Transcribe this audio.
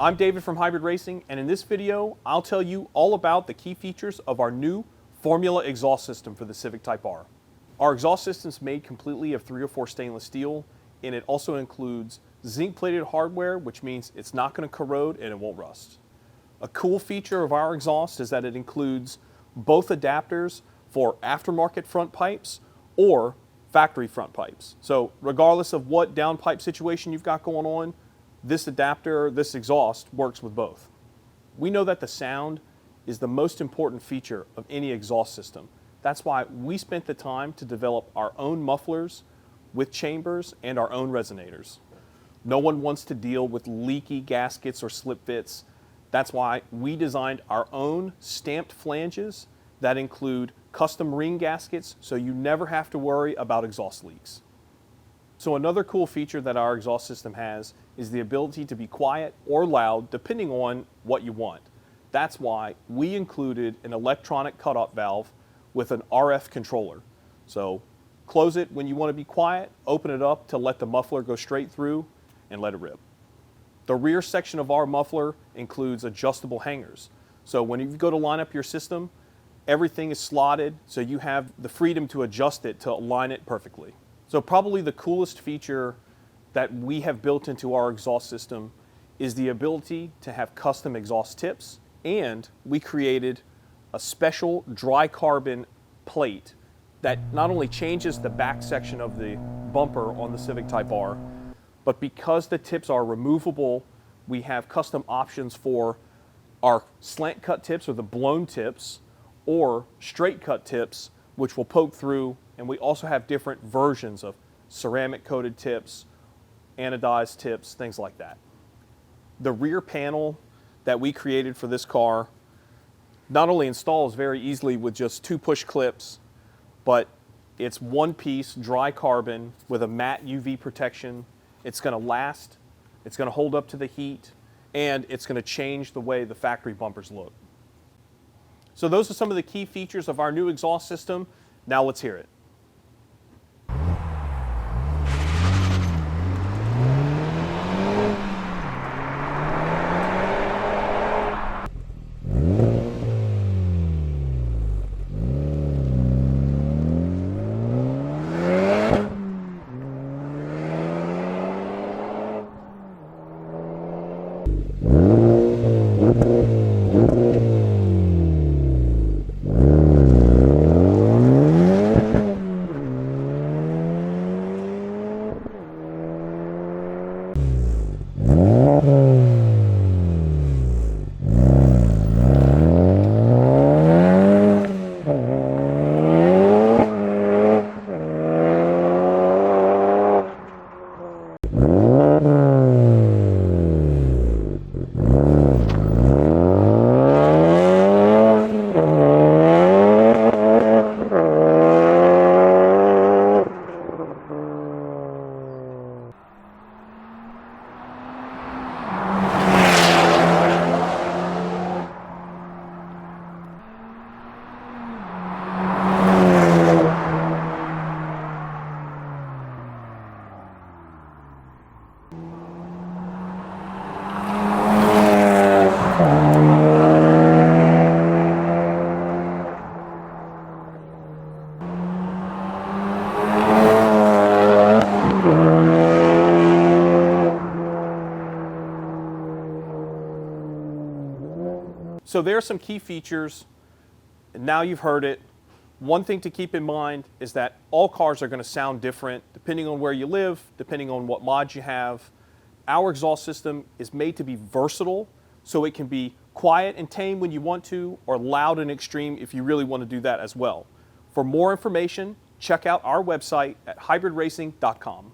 I'm David from Hybrid Racing, and in this video, I'll tell you all about the key features of our new formula exhaust system for the Civic Type R. Our exhaust system is made completely of 304 stainless steel, and it also includes zinc-plated hardware, which means it's not going to corrode and it won't rust. A cool feature of our exhaust is that it includes both adapters for aftermarket front pipes or factory front pipes. So regardless of what downpipe situation you've got going on, this adapter, this exhaust works with both. We know that the sound is the most important feature of any exhaust system. That's why we spent the time to develop our own mufflers with chambers and our own resonators. No one wants to deal with leaky gaskets or slip fits. That's why we designed our own stamped flanges that include custom ring gaskets, so you never have to worry about exhaust leaks. So another cool feature that our exhaust system has is the ability to be quiet or loud depending on what you want. That's why we included an electronic cutoff valve with an RF controller. So close it when you want to be quiet, open it up to let the muffler go straight through and let it rip. The rear section of our muffler includes adjustable hangers. So when you go to line up your system, everything is slotted so you have the freedom to adjust it to align it perfectly. So probably the coolest feature that we have built into our exhaust system is the ability to have custom exhaust tips, and we created a special dry carbon plate that not only changes the back section of the bumper on the Civic Type R, but because the tips are removable, we have custom options for our slant cut tips or the blown tips, or straight cut tips, which will poke through, and we also have different versions of ceramic coated tips, anodized tips, things like that. The rear panel that we created for this car not only installs very easily with just 2 push clips, but it's one piece dry carbon with a matte UV protection. It's going to last, it's going to hold up to the heat, and it's going to change the way the factory bumpers look. So those are some of the key features of our new exhaust system. Now let's hear it. So there are some key features, and now you've heard it. One thing to keep in mind is that all cars are going to sound different depending on where you live, depending on what mods you have. Our exhaust system is made to be versatile, so it can be quiet and tame when you want to, or loud and extreme if you really want to do that as well. For more information, check out our website at hybridracing.com.